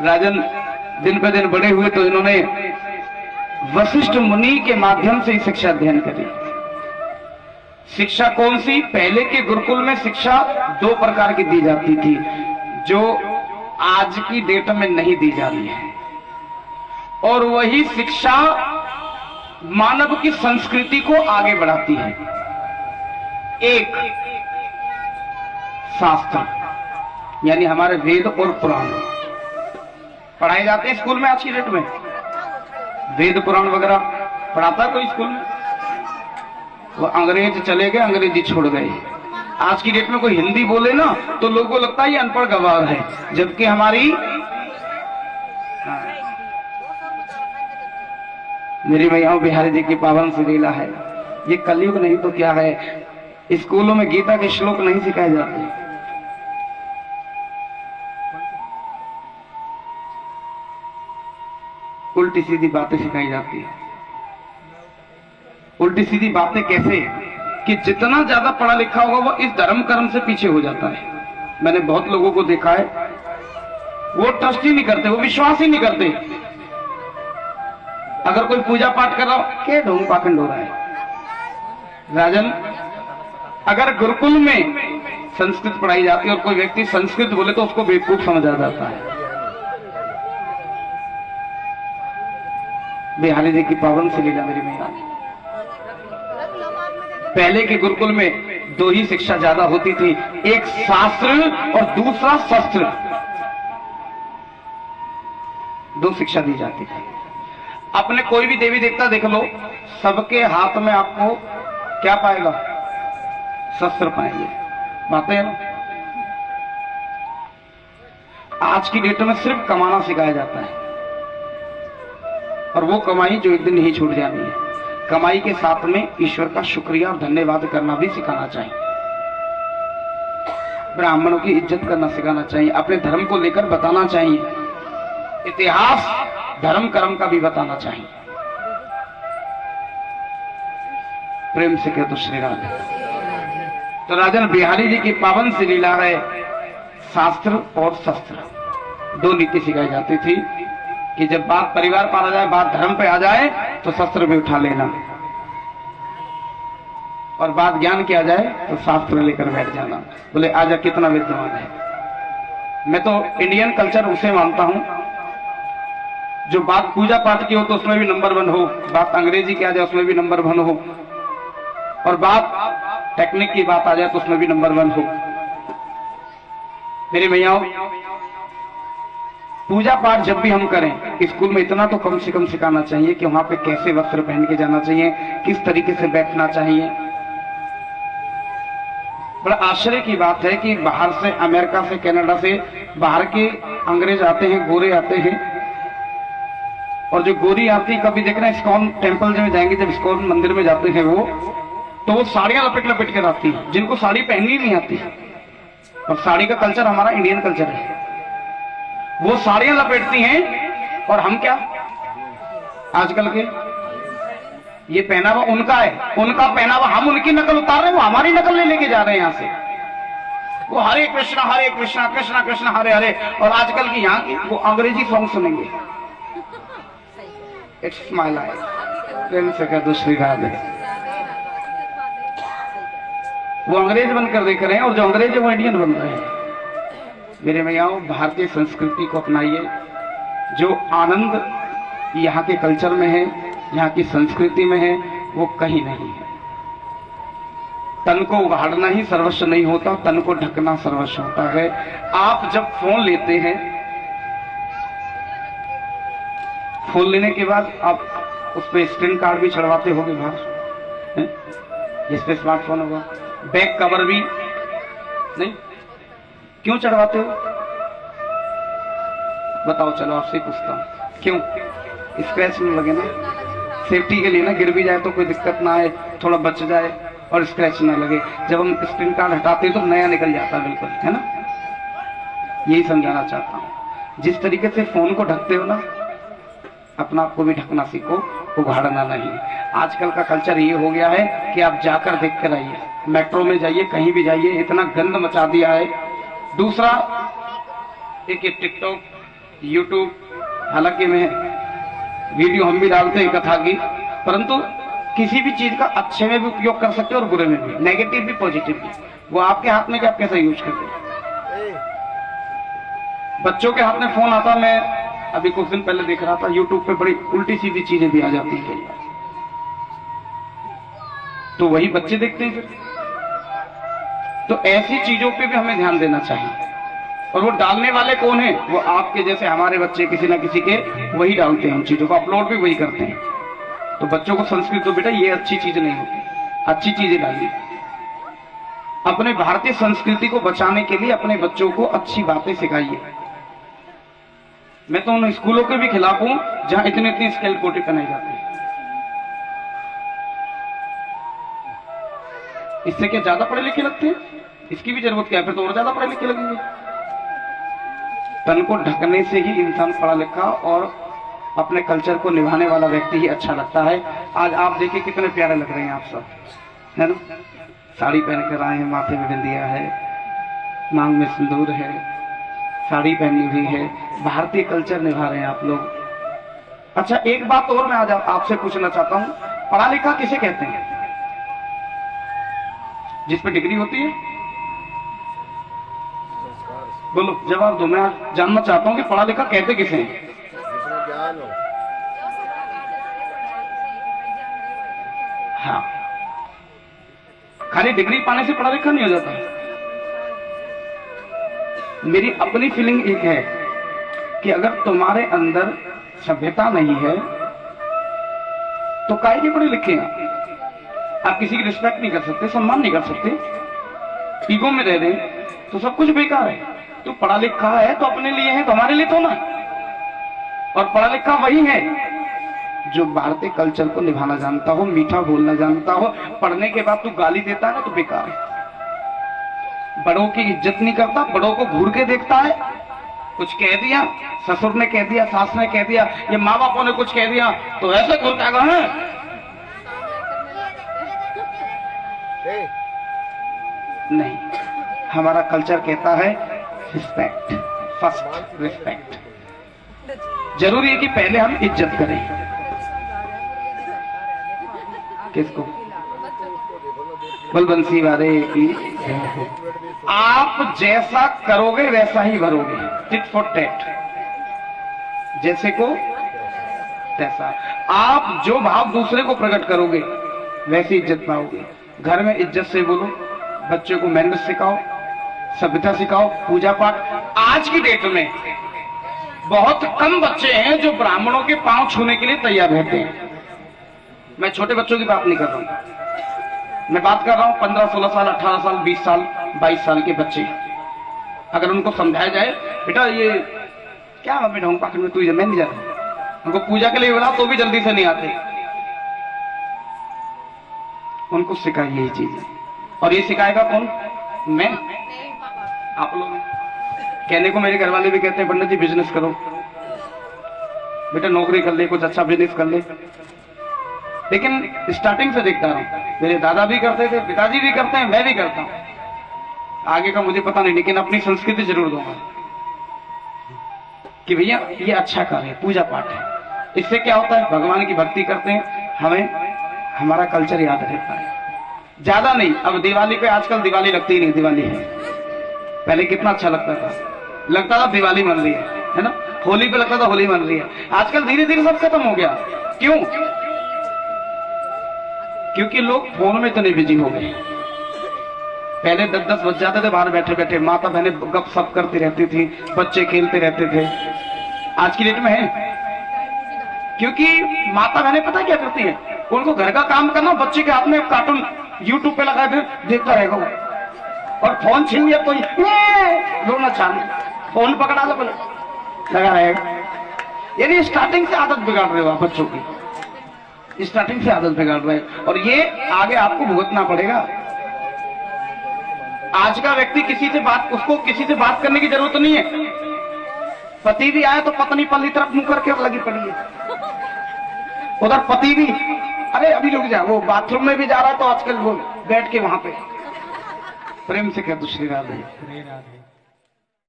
राजन दिन पे दिन बड़े हुए तो इन्होंने वशिष्ठ मुनि के माध्यम से ही शिक्षा अध्ययन करी। शिक्षा कौन सी? पहले के गुरुकुल में शिक्षा दो प्रकार की दी जाती थी जो आज की डेट में नहीं दी जा रही है, और वही शिक्षा मानव की संस्कृति को आगे बढ़ाती है। एक शास्त्र यानी हमारे वेद और पुराण पढ़ाए जाते हैं स्कूल में। आज की डेट में वेद पुराण वगैरह पढ़ाता है कोई स्कूल में? वो अंग्रेज चले गए, अंग्रेजी छोड़ गए। आज की डेट में कोई हिंदी बोले ना तो लोगों को लगता है ये अनपढ़ गवार है, जबकि हमारी मेरी मैया बिहारी जी की पावन सी लीला है। ये कलयुग नहीं तो क्या है, स्कूलों में गीता के श्लोक नहीं सिखाए जाते। उल्टी सीधी बातें सिखाई जाती है। उल्टी सीधी बातें कैसे कि जितना ज्यादा पढ़ा लिखा होगा वो इस धर्म कर्म से पीछे हो जाता है। मैंने बहुत लोगों को देखा है, वो ट्रस्ट ही नहीं करते, वो विश्वास ही नहीं करते। अगर कोई पूजा पाठ कर रहा हो, क्या ढोंग पाखंड हो रहा है। राजन, अगर गुरुकुल में संस्कृत पढ़ाई जाती है और कोई व्यक्ति संस्कृत बोले तो उसको बेवकूफ समझा जाता है। बिहारी जी की पावन सी लीला मेरी मैया। पहले के गुरुकुल में दो ही शिक्षा ज्यादा होती थी, एक शास्त्र और दूसरा शस्त्र। दो शिक्षा दी जाती थी। अपने कोई भी देवी देवता देख लो, सबके हाथ में आपको क्या पाएगा? शस्त्र पाएंगे। बातें हैं। आज की डेट में सिर्फ कमाना सिखाया जाता है, और वो कमाई जो एक दिन ही छूट जानी है। कमाई के साथ में ईश्वर का शुक्रिया और धन्यवाद करना भी सिखाना चाहिए। ब्राह्मणों की इज्जत करना सिखाना चाहिए। अपने धर्म को लेकर बताना चाहिए। इतिहास धर्म कर्म का भी बताना चाहिए। प्रेम से कह तो श्री राधे। तो राजन बिहारी जी की पावन सी लीला है। शास्त्र और शस्त्र दो नीति सिखाई जाती थी कि जब बात परिवार पर आ जाए, बात धर्म पे आ जाए तो शस्त्र भी उठा लेना, और बात ज्ञान की आ जाए तो शास्त्र लेकर बैठ जाना। बोले आजा कितना विद्वान है। मैं तो इंडियन कल्चर उसे मानता हूं जो बात पूजा पाठ की हो तो उसमें भी नंबर 1 हो, बात अंग्रेजी की आ जाए उसमें भी नंबर 1 हो, और बात टेक्निक की बात आ जाए तो उसमें भी नंबर 1 हो। मेरी मैयाओं, पूजा पाठ जब भी हम करें, स्कूल में इतना तो कम से कम सिखाना चाहिए कि वहां पे कैसे वस्त्र पहन के जाना चाहिए, किस तरीके से बैठना चाहिए। बड़ा आश्चर्य की बात है कि बाहर से, अमेरिका से, कनाडा से बाहर के अंग्रेज आते हैं, गोरे आते हैं, और जो गोरी आती है, कभी देखना इस्कॉन टेम्पल में जाएंगे, जब इस्कॉन मंदिर में जाते हैं वो, तो वो साड़ियां लपेट लपेट कर आती है, जिनको साड़ी पहननी नहीं आती। और साड़ी का कल्चर हमारा इंडियन कल्चर है। वो साड़ियां लपेटती हैं और हम क्या आजकल के ये पहनावा उनका है, उनका पहनावा, हम उनकी नकल उतार रहे हैं, वो हमारी नकल ले लेके जा रहे हैं यहां से। वो हरे कृष्णा कृष्णा कृष्णा हरे हरे, और आजकल की यहाँ की वो अंग्रेजी सॉन्ग सुनेंगे। It's my life. प्रेम से कह दो श्री राधे। वो अंग्रेज बनकर देख रहे हैं, और जो अंग्रेज है वो इंडियन बन रहे हैं। मेरे मैयाओं, भारतीय संस्कृति को अपनाइए। जो आनंद यहाँ के कल्चर में है, यहाँ की संस्कृति में है, वो कहीं नहीं है। तन को उघाड़ना ही सर्वस्व नहीं होता, तन को ढकना सर्वस्व होता है। आप जब फोन लेते हैं, फोन लेने के बाद आप उस पर स्क्रीन कार्ड भी चढ़वाते होगे बाहर, जिस पे स्मार्टफोन होगा, बैक कवर भी नहीं, क्यों चढ़वाते हो? बताओ, चलो आपसे पूछता हूँ, क्यों? स्क्रैच न लगे ना, सेफ्टी के लिए ना, गिर भी जाए तो कोई दिक्कत ना आए, थोड़ा बच जाए और स्क्रैच ना लगे। जब हम स्क्रीन कार्ड हटाते हैं तो नया निकल जाता है, बिल्कुल, है ना? यही समझाना चाहता हूँ। जिस तरीके से फोन को ढकते हो ना, अपना आप को भी ढकना सीखो, उघाड़ना नहीं। आजकल का कल्चर ये हो गया है कि आप जाकर देख कर आइए, मेट्रो में जाइए, कहीं भी जाइए, इतना गंद मचा दिया है। दूसरा, एक टिकटॉक यूट्यूब, हालांकि मैं वीडियो हम भी डालते हैं कथा की, परंतु किसी भी चीज का अच्छे में भी उपयोग कर सकते हो और बुरे में भी, नेगेटिव भी पॉजिटिव भी। वो आपके हाथ में कि आप कैसे यूज करते हैं। बच्चों के हाथ में फोन आता, मैं अभी कुछ दिन पहले देख रहा था यूट्यूब पे, बड़ी उल्टी सीधी चीजें भी आ जाती हैं कई बार, तो वही बच्चे देखते हैं फिर। तो ऐसी चीजों पे भी हमें ध्यान देना चाहिए। और वो डालने वाले कौन है? वो आपके जैसे हमारे बच्चे किसी ना किसी के वही डालते हैं, उन चीजों को अपलोड भी वही करते हैं। तो बच्चों को संस्कृत, तो बेटा ये अच्छी चीज नहीं होती, अच्छी चीजें डालिए। अपने भारतीय संस्कृति को बचाने के लिए अपने बच्चों को अच्छी बातें सिखाइए। मैं तो उन स्कूलों के भी खिलाफ हूं जहां इतनी इतनी स्केल कोटी पहनाई जाती है। इससे क्या ज्यादा पढ़े लिखे लगते हैं? इसकी भी जरूरत क्या है? फिर तो और ज्यादा पढ़े लिखे लगेंगे। तन को ढकने से ही इंसान पढ़ा लिखा और अपने कल्चर को निभाने वाला व्यक्ति ही अच्छा लगता है। आज आप देखिए कितने प्यारे लग रहे हैं आप सब, है ना? साड़ी पहन कर आए हैं, माथे में बिंदिया है, मांग में सिंदूर है, साड़ी पहनी हुई है, भारतीय कल्चर निभा रहे हैं आप लोग। अच्छा, एक बात और मैं आज आपसे पूछना चाहता हूं, पढ़ा लिखा किसे कहते हैं? जिस पे डिग्री होती है? बोलो, जवाब दो। मैं आज जानना चाहता हूं कि पढ़ा लिखा कहते किसे हैं? हाँ, खाली डिग्री पाने से पढ़ा लिखा नहीं हो जाता। मेरी अपनी फीलिंग एक है कि अगर तुम्हारे अंदर सभ्यता नहीं है तो काहे के पढ़े लिखे हैं? आप किसी की रिस्पेक्ट नहीं कर सकते, सम्मान नहीं कर सकते, ईगो में रह रहे तो सब कुछ बेकार है। तो पढ़ा लिखा है तो अपने लिए है, तो हमारे लिए तो ना। और पढ़ा लिखा वही है जो भारतीय कल्चर को निभाना जानता हो, मीठा बोलना जानता हो। पढ़ने के बाद तू गाली देता है ना तो बेकार है। बड़ों की इज्जत नहीं करता, बड़ों को घूर के देखता है। कुछ कह दिया, ससुर ने कह दिया, सास ने कह दिया, ये माँ बापों ने कुछ कह दिया तो ऐसे घूरता है। नहीं, हमारा कल्चर कहता है रिस्पेक्ट, फर्स्ट रिस्पेक्ट। जरूरी है कि पहले हम इज्जत करें। किसको? बलबंसी वाले की। आप जैसा करोगे वैसा ही भरोगे, टिट फॉर टैट, जैसे को तैसा। आप जो भाव दूसरे को प्रकट करोगे वैसी इज्जत पाओगे। घर में इज्जत से बोलो, बच्चों को मैनर्स सिखाओ, सभ्यता सिखाओ, पूजा पाठ। आज की डेट में बहुत कम बच्चे हैं जो ब्राह्मणों के पांव छूने के लिए तैयार रहते हैं। मैं छोटे बच्चों की बात नहीं कर रहा हूं, मैं बात कर रहा हूं 15, 16 साल, 18 साल, 20 साल, 22 साल के बच्चे। अगर उनको समझाया जाए, बेटा ये क्या मम्मी ढोंग पाखंड में तू मैं नहीं जाता, उनको पूजा के लिए बुलाओ तो भी जल्दी से नहीं आते। उनको सिखाइए ये चीजें। और ये सिखाएगा कौन? मैं, आप लोग। कहने को मेरे घर वाले भी कहते हैं पंडित जी बिजनेस करो, बेटा नौकरी कर ले, कुछ अच्छा बिजनेस कर ले। लेकिन स्टार्टिंग से देखता रहा, मेरे दादा भी करते थे, पिताजी भी करते हैं, मैं भी करता हूं। आगे का मुझे पता नहीं, लेकिन अपनी संस्कृति जरूर दूंगा कि भैया ये अच्छा कार्य है, पूजा पाठ है। इससे क्या होता है? भगवान की भक्ति करते हैं, हमें हमारा कल्चर याद रहता है। ज्यादा नहीं। अब दिवाली पे, आजकल दिवाली लगती ही नहीं, दिवाली है। पहले कितना अच्छा लगता था दिवाली मन रही है ना? होली पे लगता था होली मन रही है। आजकल धीरे धीरे सब खत्म हो गया। क्यों? क्योंकि लोग फोन में इतने बिजी हो गए। पहले 10-10 बज जाते थे बाहर बैठे बैठे, माता बहनें गप सप करती रहती थी, बच्चे खेलते रहते थे। आज की डेट में है क्योंकि माता बहनें पता क्या करती है? उनको घर का काम करना, बच्चे के हाथ में कार्टून यूट्यूब पे लगा दे, देखता रहेगा वो। और फोन छीन लिया तो रोना चालू, फोन पकड़ा लो, लगा रहेगा। यानी स्टार्टिंग से आदत बिगाड़ रहे हो आप बच्चों की, स्टार्टिंग से आदत बिगाड़ रहे हो, और ये आगे आपको भुगतना पड़ेगा। आज का व्यक्ति उसको किसी से बात करने की जरूरत नहीं है। पति भी आए तो पत्नी पल्ली तरफ मुंह करके लगी पड़ी है, उधर पति भी, अरे अभी रुक जा, वो बाथरूम में भी जा रहा है तो आजकल वो बैठ के वहां पे प्रेम से कह दो श्री राधे।